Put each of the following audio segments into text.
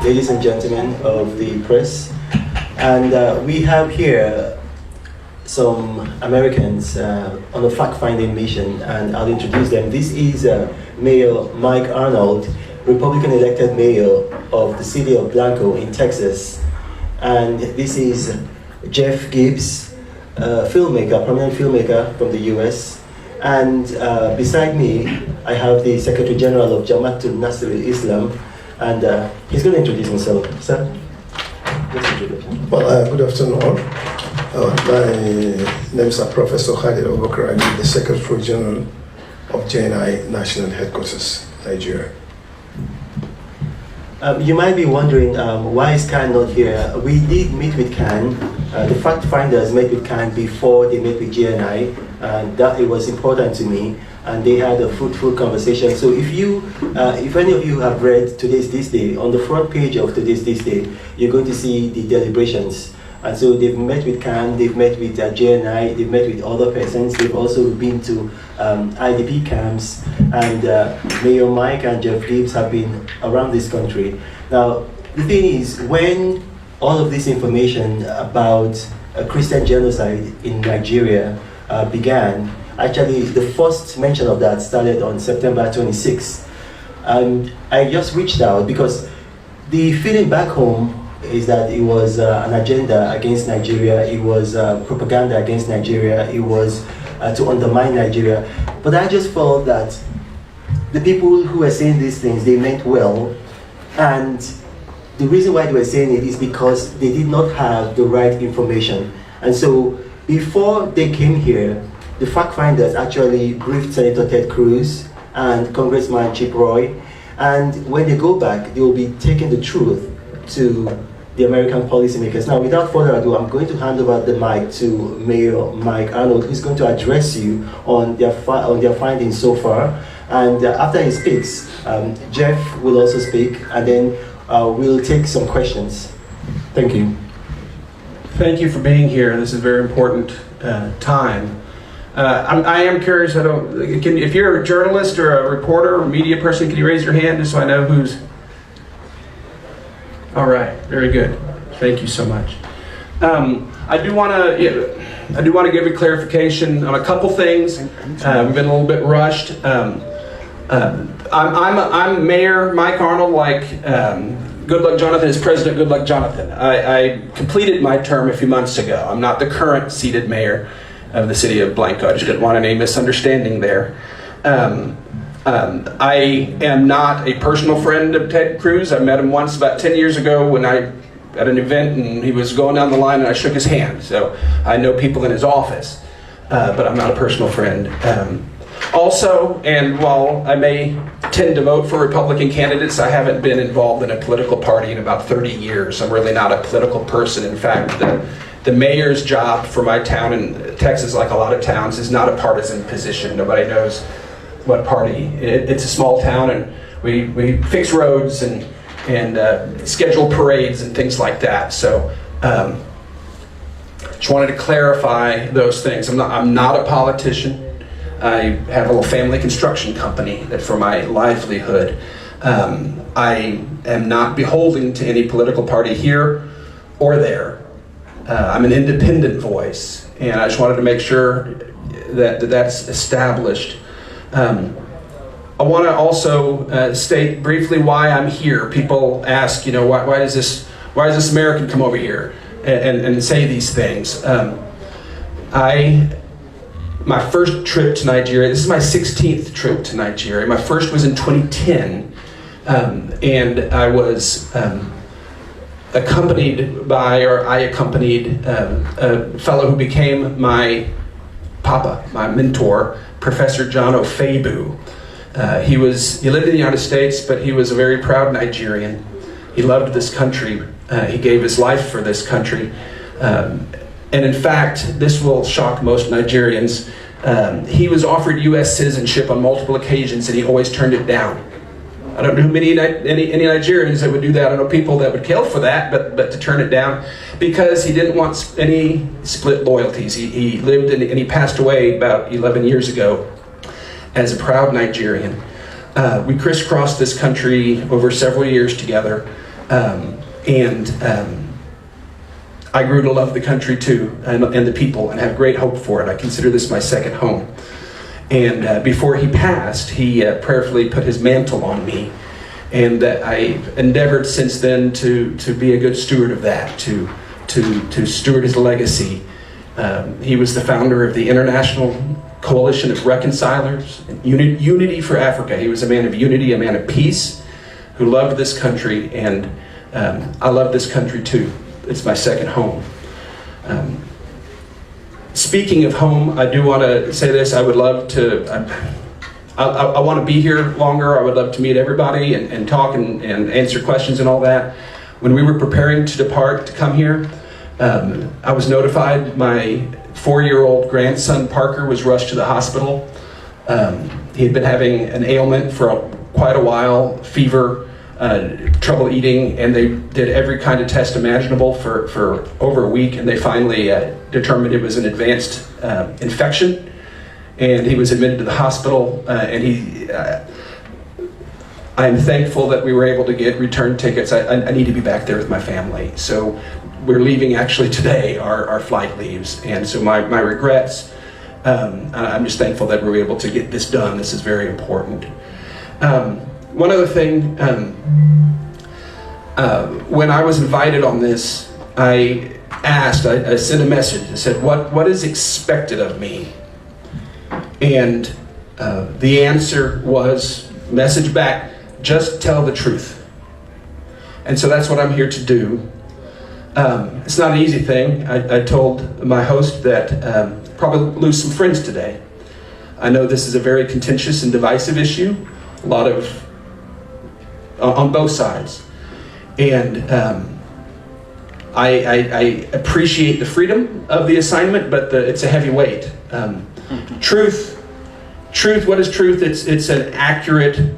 ladies and gentlemen of the press. And we have here some Americans on a fact-finding mission, and I'll introduce them. This is Mayor Mike Arnold, Republican elected mayor of the city of Blanco in Texas. And this is Jeff Gibbs, filmmaker, prominent filmmaker from the US. And beside me, I have the Secretary General of Jamaatul Nasrul Islam, and he's going to introduce himself. Sir, let's introduce him. Well, good afternoon all. My name is Professor Khalid Abubakar. I'm the Secretary General of JNI National Headquarters, Nigeria. You might be wondering why is Khan not here? We did meet with Khan. The fact finders met with Khan before they met with JNI, and that it was important to me. And they had a fruitful conversation. So if any of you have read Today's This Day, on the front page of Today's This Day, you're going to see the deliberations. And so they've met with Khan, they've met with JNI, they've met with other persons. They've also been to IDP camps, and Mayor Mike and Jeff Gibbs have been around this country. Now, the thing is, when all of this information about a Christian genocide in Nigeria began, actually the first mention of that started on September 26th. And I just reached out because the feeling back home is that it was an agenda against Nigeria, it was propaganda against Nigeria, it was to undermine Nigeria. But I just felt that the people who were saying these things, they meant well, and the reason why they were saying it is because they did not have the right information. And so before they came here, the fact finders actually briefed Senator Ted Cruz and Congressman Chip Roy, and when they go back, they will be taking the truth to the American policymakers. Now, without further ado, I'm going to hand over the mic to Mayor Mike Arnold, who's going to address you on their findings so far. And after he speaks, Jeff will also speak, and then we'll take some questions. Thank you. Thank you for being here. This is a very important time. I am curious. If you're a journalist or a reporter or media person, can you raise your hand just so I know who's? All right, very good. Thank you so much. I do want to give a clarification on a couple things. We've been a little bit rushed. I'm Mayor Mike Arnold, like Good Luck Jonathan is President Good Luck Jonathan. I completed my term a few months ago. I'm not the current seated mayor of the city of Blanco. I just didn't want any misunderstanding there. I am not a personal friend of Ted Cruz. I met him once about 10 years ago when at an event, and he was going down the line and I shook his hand. So I know people in his office, but I'm not a personal friend. Also, and while I may tend to vote for Republican candidates, I haven't been involved in a political party in about 30 years. I'm really not a political person. In fact, the mayor's job for my town in Texas, like a lot of towns, is not a partisan position. Nobody knows what party. It's a small town, and we fix roads and schedule parades and things like that. So just wanted to clarify those things. I'm not a politician. I have a little family construction company that for my livelihood. I am not beholden to any political party here or there. I'm an independent voice, and I just wanted to make sure that that's established. I want to also state briefly why I'm here. People ask, why does this American come over here and say these things? My first trip to Nigeria, this is my 16th trip to Nigeria. My first was in 2010, and I was accompanied a fellow who became my papa, my mentor, Professor John Ofebu. He lived in the United States, but he was a very proud Nigerian. He loved this country. He gave his life for this country. And in fact, this will shock most Nigerians. He was offered U.S. citizenship on multiple occasions, and he always turned it down. I don't know any Nigerians that would do that. I know people that would kill for that, but to turn it down because he didn't want any split loyalties. He lived and he passed away about 11 years ago as a proud Nigerian. We crisscrossed this country over several years together. I grew to love the country too, and the people, and have great hope for it. I consider this my second home. And before he passed, he prayerfully put his mantle on me, and I've endeavored since then to be a good steward of that, to steward his legacy. He was the founder of the International Coalition of Reconcilers, and Unity for Africa. He was a man of unity, a man of peace, who loved this country, and I love this country too. It's my second home. Speaking of home, I do want to say this. I would love to, I want to be here longer. I would love to meet everybody and talk and answer questions and all that. When we were preparing to depart to come here, I was notified my 4-year-old grandson Parker was rushed to the hospital. He had been having an ailment for quite a while, fever, trouble eating, and they did every kind of test imaginable for over a week, and they finally determined it was an advanced infection, and he was admitted to the hospital, and I'm thankful that we were able to get return tickets. I need to be back there with my family, so we're leaving actually today. Our flight leaves, and so my regrets. I'm just thankful that we were able to get this done. This is very important. One other thing, when I was invited on this, I sent a message that said, what is expected of me? And the answer was, message back, just tell the truth. And so that's what I'm here to do. It's not an easy thing. I told my host that probably lose some friends today. I know this is a very contentious and divisive issue, a lot of on both sides, and I appreciate the freedom of the assignment, but it's a heavy weight. Truth. What is truth? It's an accurate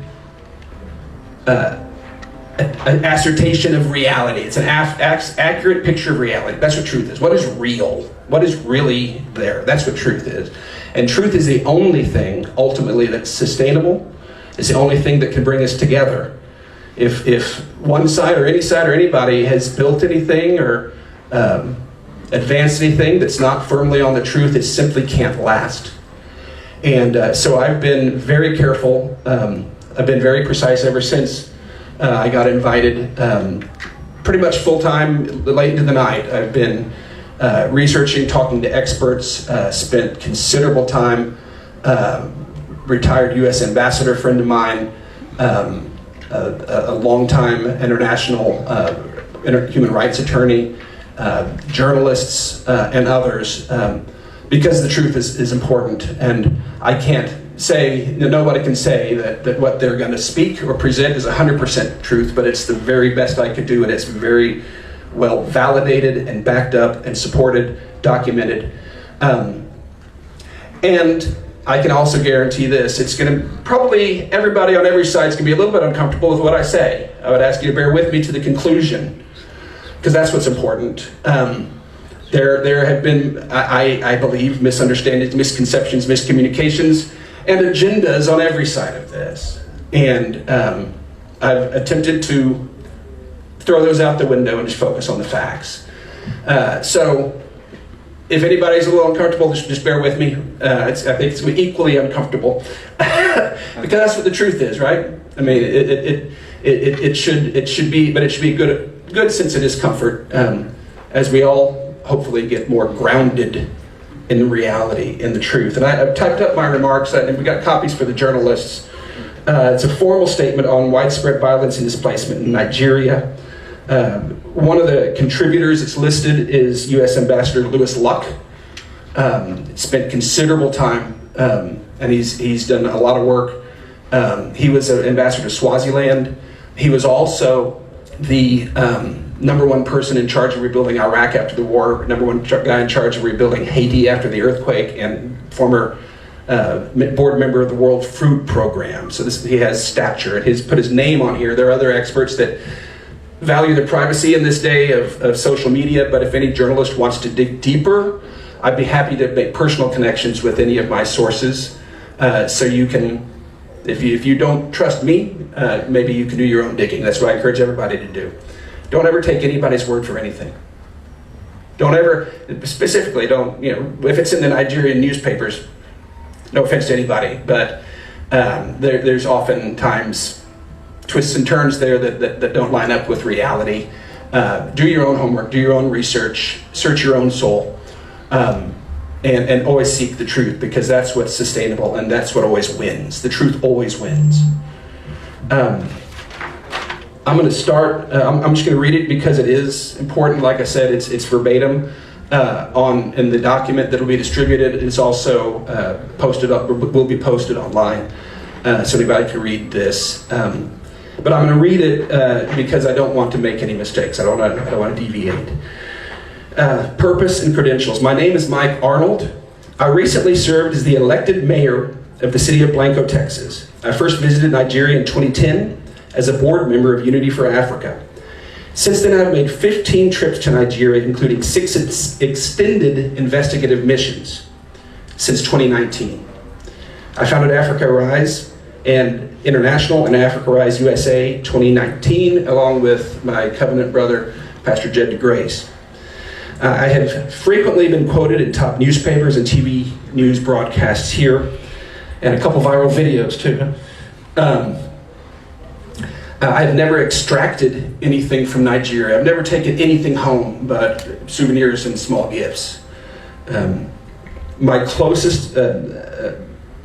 an assertion of reality. It's an accurate picture of reality. That's what truth is. What is real? What is really there? That's what truth is. And truth is the only thing ultimately that's sustainable. It's the only thing that can bring us together. If one side or anybody has built anything or advanced anything that's not firmly on the truth, it simply can't last. And so I've been very careful. I've been very precise ever since I got invited, pretty much full-time, late into the night. I've been researching, talking to experts, spent considerable time, retired U.S. ambassador friend of mine, a long-time international human rights attorney, journalists, and others, because the truth is important. And I can't say, nobody can say that what they're going to speak or present is 100% truth, but it's the very best I could do, and it's very well validated and backed up and supported, documented. And I can also guarantee this, it's going to probably, everybody on every side is going to be a little bit uncomfortable with what I say. I would ask you to bear with me to the conclusion, because that's what's important. There have been, I believe, misunderstandings, misconceptions, miscommunications, and agendas on every side of this. And I've attempted to throw those out the window and just focus on the facts. So if anybody's a little uncomfortable, just bear with me. I think it's going to be equally uncomfortable because that's what the truth is, right? I mean, it should be, but it should be a good sense of discomfort as we all hopefully get more grounded in reality, in the truth. And I've typed up my remarks, and we got copies for the journalists. It's a formal statement on widespread violence and displacement in Nigeria. One of the contributors that's listed is U.S. Ambassador Louis Luck. Spent considerable time, and he's done a lot of work. He was an ambassador to Swaziland. He was also the #1 person in charge of rebuilding Iraq after the war, #1 guy in charge of rebuilding Haiti after the earthquake, and former board member of the World Food Program. So he has stature. He's put his name on here. There are other experts that value their privacy in this day of social media, but if any journalist wants to dig deeper, I'd be happy to make personal connections with any of my sources. So you can, if you don't trust me, maybe you can do your own digging. That's what I encourage everybody to do. Don't ever take anybody's word for anything. Don't ever, specifically, don't, if it's in the Nigerian newspapers, no offense to anybody, but there's oftentimes twists and turns there that don't line up with reality. Do your own homework, do your own research, search your own soul, and always seek the truth, because that's what's sustainable and that's what always wins. The truth always wins. I'm going to start, I'm just going to read it because it is important. Like I said, it's verbatim in the document that will be distributed. It's also posted up, or will be posted online, so anybody can read this. But I'm going to read it because I don't want to make any mistakes. I don't want to deviate. Purpose and credentials. My name is Mike Arnold. I recently served as the elected mayor of the city of Blanco, Texas. I first visited Nigeria in 2010 as a board member of Unity for Africa. Since then, I've made 15 trips to Nigeria, including 6 extended investigative missions since 2019. I founded Africa Rise and International and Africa Rise USA 2019, along with my covenant brother, Pastor Jed DeGrace. I have frequently been quoted in top newspapers and TV news broadcasts here, and a couple viral videos too. I've never extracted anything from Nigeria. I've never taken anything home but souvenirs and small gifts. My closest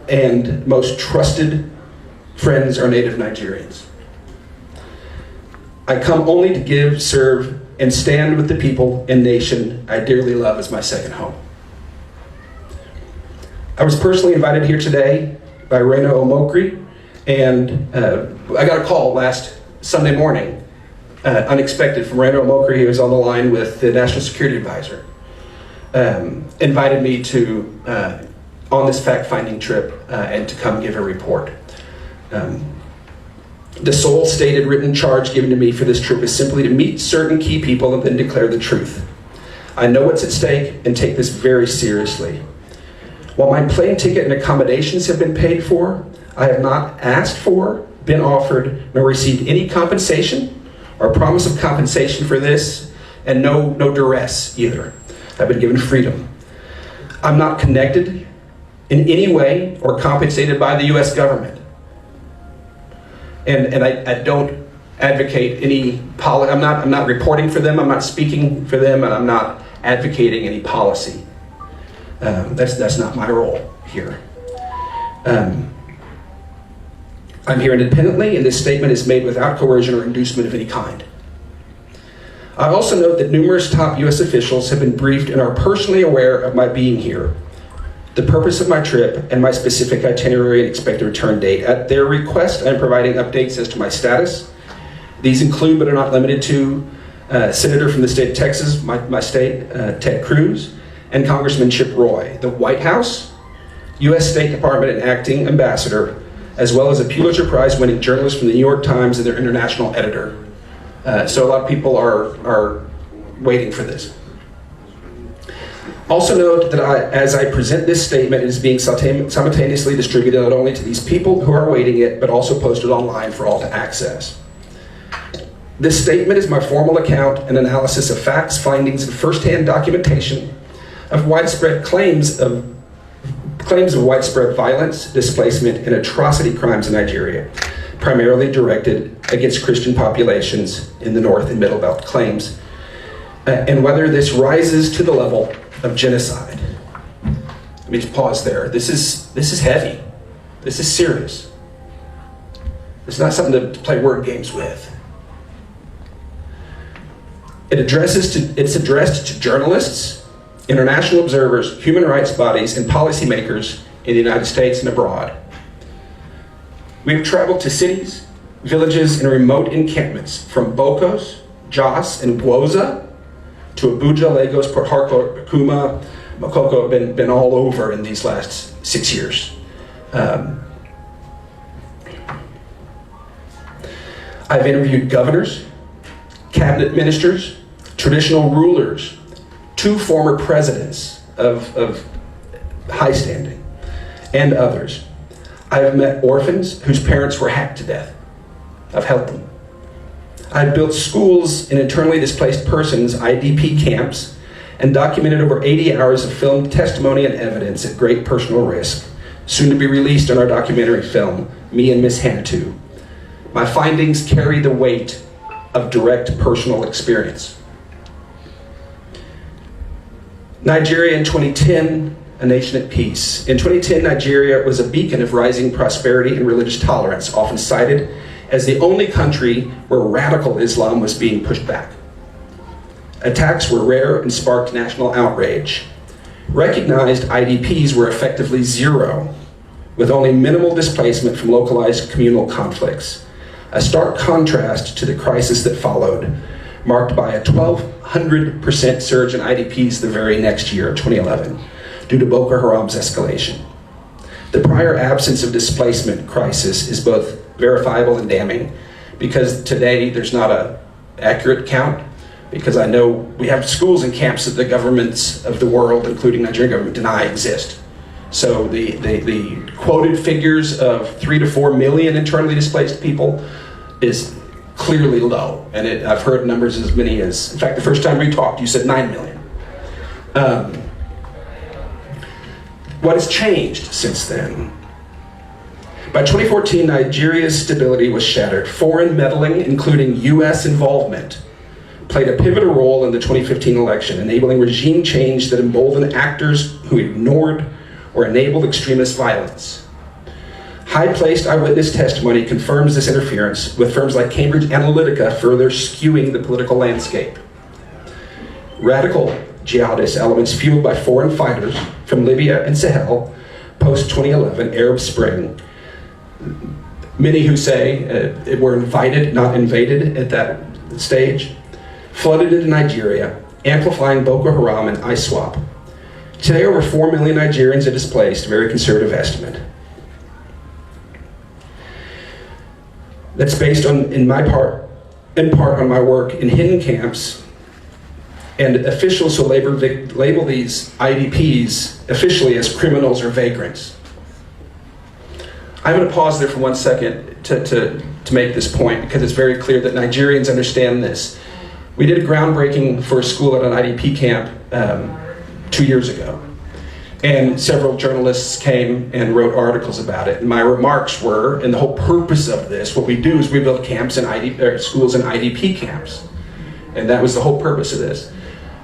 and most trusted friends are native Nigerians. I come only to give, serve, and stand with the people and nation I dearly love as my second home. I was personally invited here today by Reno Omokri, and I got a call last Sunday morning, unexpected, from Reno Omokri. He was on the line with the National Security Advisor. Invited me to on this fact-finding trip and to come give a report. The sole stated written charge given to me for this trip is simply to meet certain key people and then declare the truth. I know what's at stake and take this very seriously. While my plane ticket and accommodations have been paid for, I have not asked for, been offered, nor received any compensation or promise of compensation for this, and no duress either. I've been given freedom. I'm not connected in any way or compensated by the U.S. government. And I don't advocate any policy. I'm not reporting for them, I'm not speaking for them, and I'm not advocating any policy. That's not my role here. I'm here independently, and this statement is made without coercion or inducement of any kind. I also note that numerous top U.S. officials have been briefed and are personally aware of my being here, the purpose of my trip, and my specific itinerary and expected return date. At their request, I'm providing updates as to my status. These include, but are not limited to, Senator from the state of Texas, my state, Ted Cruz, and Congressman Chip Roy, the White House, U.S. State Department and acting ambassador, as well as a Pulitzer Prize winning journalist from the New York Times and their international editor. So a lot of people are waiting for this. Also note that as I present this statement, it is being simultaneously distributed not only to these people who are awaiting it, but also posted online for all to access. This statement is my formal account and analysis of facts, findings, and firsthand documentation of widespread claims of widespread violence, displacement, and atrocity crimes in Nigeria, primarily directed against Christian populations in the North and Middle Belt claims, and whether this rises to the level of genocide. Let me just pause there. This is heavy. This is serious. It's not something to play word games with. It's addressed to journalists, international observers, human rights bodies, and policymakers in the United States and abroad. We've traveled to cities, villages, and remote encampments from Bokos, Jos, and Gwoza to Abuja, Lagos, Port Harcourt, Kuma, Makoko. Been all over in these last 6 years. I've interviewed governors, cabinet ministers, traditional rulers, 2 former presidents of high standing, and others. I have met orphans whose parents were hacked to death. I've helped them. I've built schools in internally displaced persons, IDP camps, and documented over 80 hours of filmed testimony and evidence at great personal risk, soon to be released on our documentary film, Me and Miss Hannatu. My findings carry the weight of direct personal experience. Nigeria in 2010, a nation at peace. In 2010, Nigeria was a beacon of rising prosperity and religious tolerance, often cited as the only country where radical Islam was being pushed back. Attacks were rare and sparked national outrage. Recognized IDPs were effectively zero, with only minimal displacement from localized communal conflicts. A stark contrast to the crisis that followed, marked by a 1,200% surge in IDPs the very next year, 2011, due to Boko Haram's escalation. The prior absence of displacement crisis is both verifiable and damning, because today there's not an accurate count, because I know we have schools and camps that the governments of the world, including Nigerian government, deny exist. So the quoted figures of 3 to 4 million internally displaced people is clearly low. And I've heard numbers as many as, in fact, the first time we talked, you said 9 million. What has changed since then? By 2014, Nigeria's stability was shattered. Foreign meddling, including US involvement, played a pivotal role in the 2015 election, enabling regime change that emboldened actors who ignored or enabled extremist violence. High-placed eyewitness testimony confirms this interference, with firms like Cambridge Analytica further skewing the political landscape. Radical jihadist elements fueled by foreign fighters from Libya and Sahel, post-2011 Arab Spring, many who say were invited, not invaded at that stage, flooded into Nigeria, amplifying Boko Haram and ISWAP. Today, over 4 million Nigerians are displaced, a very conservative estimate. That's based on, in part on my work in hidden camps, and officials who label these IDPs officially as criminals or vagrants. I'm going to pause there for 1 second to make this point, because it's very clear that Nigerians understand this. We did a groundbreaking for a school at an IDP camp 2 years ago. And several journalists came and wrote articles about it. And my remarks were, and the whole purpose of this, what we do is we build camps and schools and IDP camps. And that was the whole purpose of this.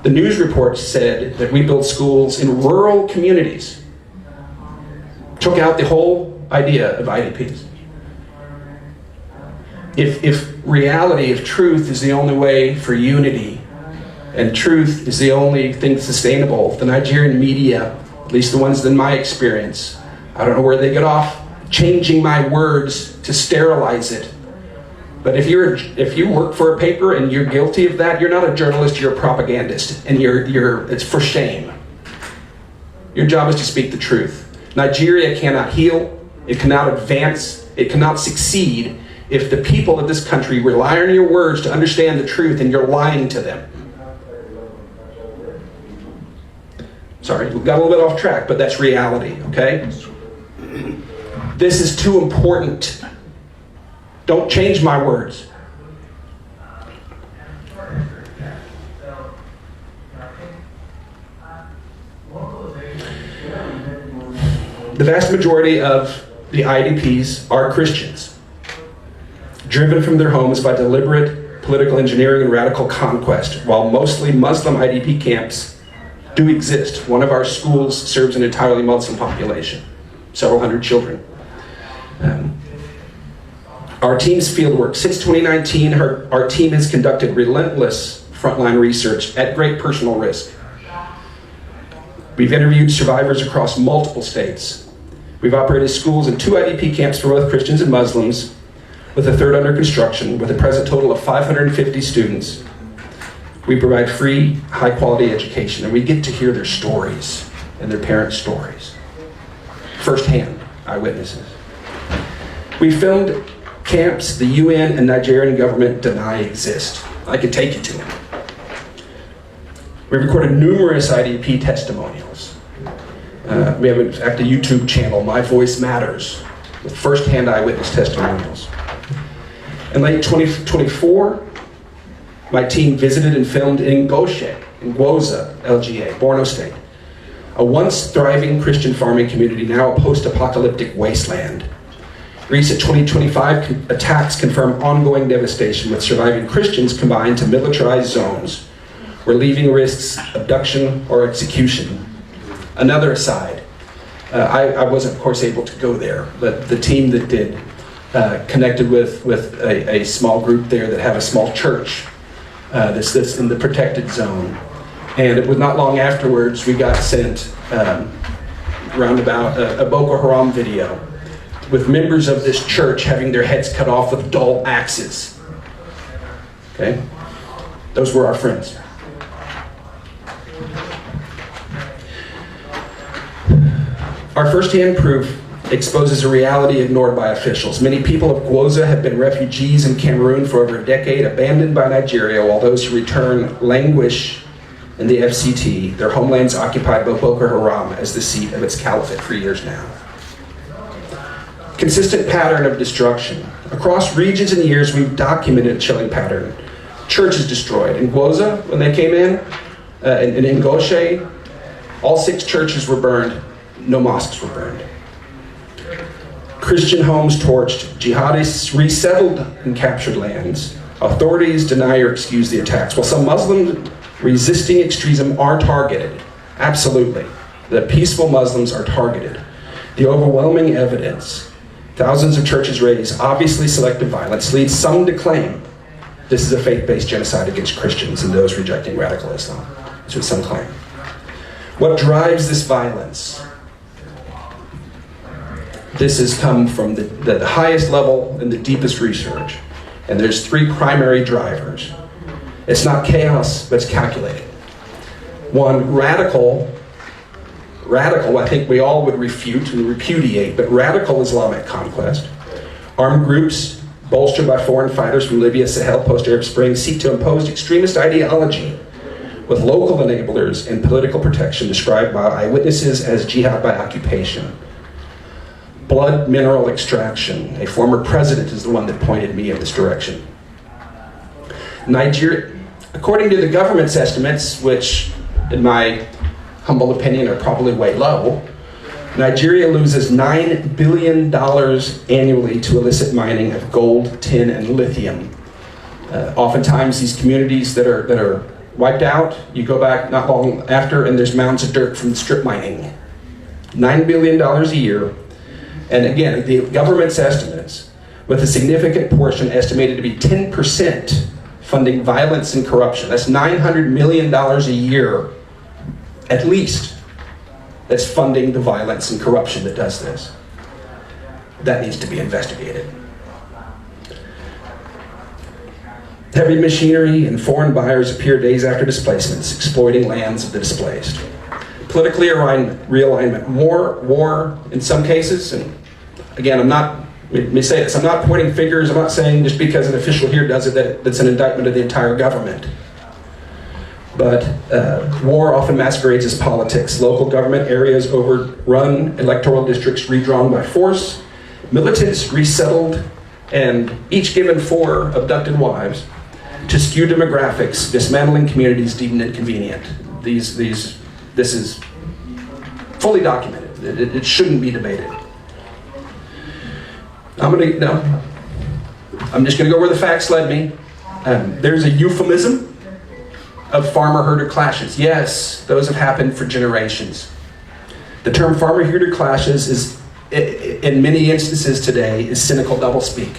The news report said that we build schools in rural communities. Took out the whole idea of IDPs. If reality, if truth is the only way for unity, and truth is the only thing sustainable, the Nigerian media, at least the ones in my experience, I don't know where they get off changing my words to sterilize it. But if you work for a paper and you're guilty of that, you're not a journalist, you're a propagandist, and it's for shame. Your job is to speak the truth. Nigeria cannot heal, it cannot advance, it cannot succeed if the people of this country rely on your words to understand the truth and you're lying to them. Sorry, we got a little bit off track, but that's reality, okay? This is too important. Don't change my words. The vast majority of the IDPs are Christians, driven from their homes by deliberate political engineering and radical conquest, while mostly Muslim IDP camps do exist. One of our schools serves an entirely Muslim population, several hundred children. Our team's fieldwork, since 2019, our team has conducted relentless frontline research at great personal risk. We've interviewed survivors across multiple states. We've operated schools in 2 IDP camps for both Christians and Muslims, with a third under construction, with a present total of 550 students. We provide free, high-quality education, and we get to hear their stories and their parents' stories. Firsthand, eyewitnesses. We filmed camps the UN and Nigerian government deny exist. I could take you to them. We recorded numerous IDP testimonials. We have, in fact, a YouTube channel, My Voice Matters, with first-hand eyewitness testimonials. In late 2024, my team visited and filmed in Ngoshe, in Gwoza, LGA, Borno State. A once thriving Christian farming community, now a post-apocalyptic wasteland. Recent 2025 attacks confirm ongoing devastation, with surviving Christians combined to militarized zones where leaving risks abduction or execution. Another aside, I wasn't of course able to go there, but the team that did connected with a small group there that had a small church this in the protected zone. And it was not long afterwards we got sent roundabout a Boko Haram video with members of this church having their heads cut off with dull axes. Okay? Those were our friends. Our first-hand proof exposes a reality ignored by officials. Many people of Gwoza have been refugees in Cameroon for over a decade, abandoned by Nigeria, while those who return languish in the FCT, their homelands occupied by Boko Haram as the seat of its caliphate for years now. Consistent pattern of destruction. Across regions and years, we've documented a chilling pattern. Churches destroyed. In Gwoza, when they came in Ngoshe, all 6 churches were burned, no mosques were burned. Christian homes torched, jihadists resettled in captured lands. Authorities deny or excuse the attacks. While some Muslims resisting extremism are targeted, absolutely, the peaceful Muslims are targeted. The overwhelming evidence, thousands of churches raised, obviously selective violence, leads some to claim this is a faith-based genocide against Christians and those rejecting radical Islam. That's what some claim. What drives this violence? This has come from the highest level and the deepest research. And there's 3 primary drivers. It's not chaos, but it's calculated. One, radical, I think we all would refute and repudiate, but radical Islamic conquest. Armed groups, bolstered by foreign fighters from Libya, Sahel, post-Arab Spring, seek to impose extremist ideology with local enablers and political protection described by eyewitnesses as jihad by occupation. Blood mineral extraction. A former president is the one that pointed me in this direction. Nigeria, according to the government's estimates, which in my humble opinion are probably way low, Nigeria loses $9 billion annually to illicit mining of gold, tin, and lithium. Oftentimes these communities that are wiped out, you go back not long after and there's mounds of dirt from the strip mining. $9 billion a year. And again, the government's estimates, with a significant portion estimated to be 10% funding violence and corruption. That's $900 million a year, at least, that's funding the violence and corruption that does this. That needs to be investigated. Heavy machinery and foreign buyers appear days after displacements, exploiting lands of the displaced. Politically realignment, war in some cases, and again, let me say this, I'm not pointing fingers, I'm not saying just because an official here does it that that's an indictment of the entire government. But war often masquerades as politics. Local government areas overrun, electoral districts redrawn by force, militants resettled, and each given 4 abducted wives to skew demographics, dismantling communities deemed inconvenient. This is fully documented. It shouldn't be debated. I'm just going to go where the facts led me. There's a euphemism of farmer-herder clashes. Yes, those have happened for generations. The term farmer-herder clashes is, in many instances today, is cynical doublespeak,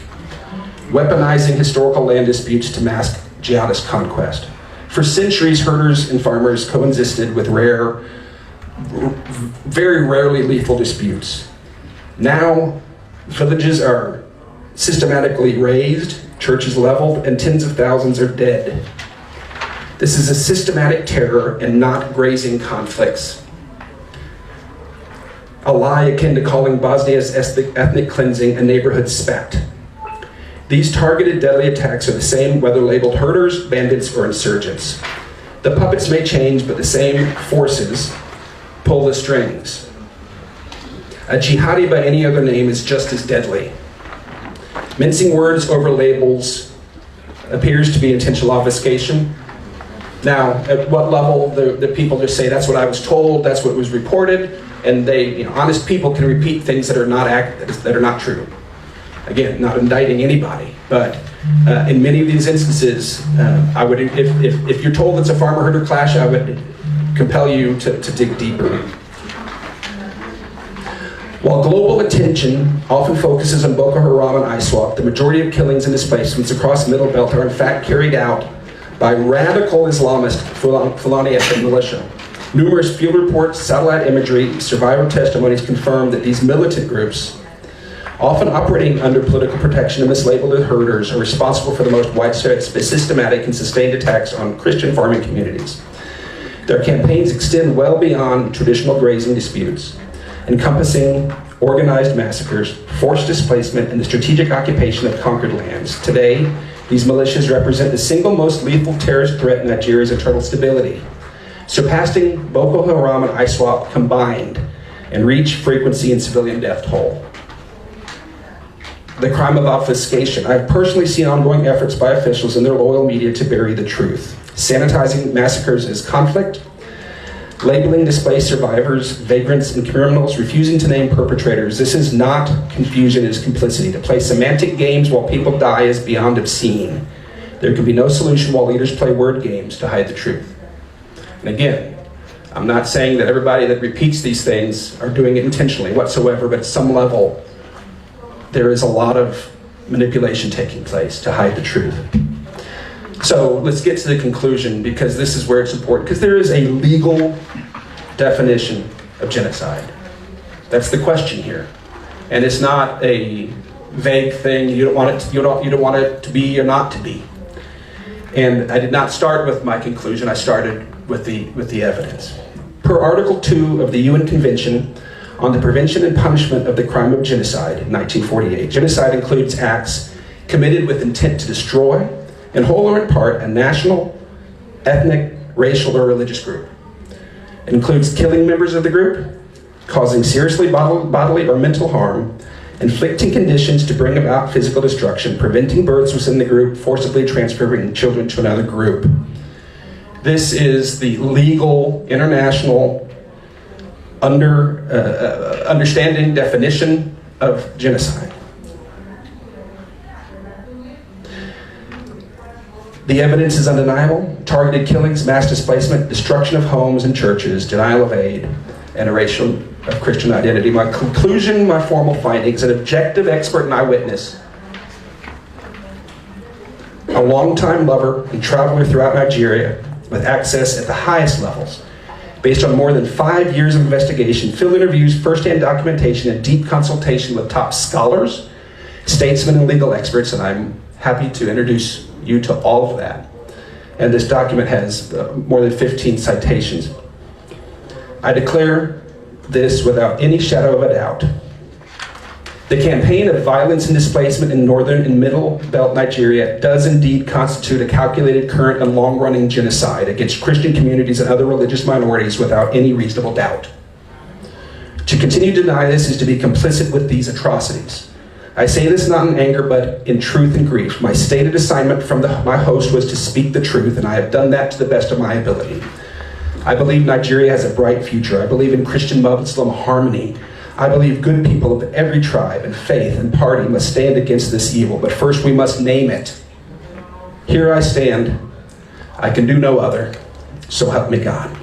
weaponizing historical land disputes to mask jihadist conquest. For centuries, herders and farmers coexisted with very rarely lethal disputes. Now, villages are systematically razed, churches leveled, and tens of thousands are dead. This is a systematic terror and not grazing conflicts. A lie akin to calling Bosnia's ethnic cleansing a neighborhood spat. These targeted deadly attacks are the same whether labeled herders, bandits, or insurgents. The puppets may change, but the same forces pull the strings. A jihadi by any other name is just as deadly. Mincing words over labels appears to be intentional obfuscation. Now, at what level the people just say, that's what I was told, that's what was reported, and they, honest people can repeat things that are not true. Again, not indicting anybody, but in many of these instances, I would, if you're told it's a farmer-herder clash, I would compel you to dig deeper. While global attention often focuses on Boko Haram and ISWAP, the majority of killings and displacements across the Middle Belt are in fact carried out by radical Islamist Fulani ethnic militia. Numerous field reports, satellite imagery, survivor testimonies confirm that these militant groups, often operating under political protection and mislabeled as herders, are responsible for the most widespread, systematic, and sustained attacks on Christian farming communities. Their campaigns extend well beyond traditional grazing disputes, encompassing organized massacres, forced displacement, and the strategic occupation of conquered lands. Today, these militias represent the single most lethal terrorist threat in Nigeria's internal stability, surpassing Boko Haram and ISWAP combined, and reach frequency and civilian death toll. The crime of obfuscation. I've personally seen ongoing efforts by officials and their loyal media to bury the truth, sanitizing massacres as conflict, labeling displaced survivors, vagrants, and criminals, refusing to name perpetrators. This is not confusion, it is complicity. To play semantic games while people die is beyond obscene. There can be no solution while leaders play word games to hide the truth. And again, I'm not saying that everybody that repeats these things are doing it intentionally whatsoever, but at some level, there is a lot of manipulation taking place to hide the truth. So let's get to the conclusion, because this is where it's important, because there is a legal definition of genocide. That's the question here. And it's not a vague thing you don't want it to be or not to be. And I did not start with my conclusion, I started with the evidence. Per Article 2 of the UN Convention on the Prevention and Punishment of the Crime of Genocide in 1948, genocide includes acts committed with intent to destroy, in whole or in part, a national, ethnic, racial, or religious group. It includes killing members of the group, causing seriously bodily or mental harm, inflicting conditions to bring about physical destruction, preventing births within the group, forcibly transferring children to another group. This is the legal, international, understanding definition of genocide. The evidence is undeniable: targeted killings, mass displacement, destruction of homes and churches, denial of aid, and erasure of Christian identity. My conclusion, my formal findings: an objective expert and eyewitness, a longtime lover and traveler throughout Nigeria with access at the highest levels, based on more than 5 years of investigation, field interviews, first-hand documentation, and deep consultation with top scholars, statesmen, and legal experts, and I'm happy to introduce you to all of that. And this document has more than 15 citations. I declare this without any shadow of a doubt. The campaign of violence and displacement in northern and middle belt Nigeria does indeed constitute a calculated, current, and long-running genocide against Christian communities and other religious minorities without any reasonable doubt. To continue to deny this is to be complicit with these atrocities. I say this not in anger, but in truth and grief. My stated assignment from my host was to speak the truth, and I have done that to the best of my ability. I believe Nigeria has a bright future. I believe in Christian-Muslim harmony. I believe good people of every tribe and faith and party must stand against this evil, but first we must name it. Here I stand. I can do no other, so help me God.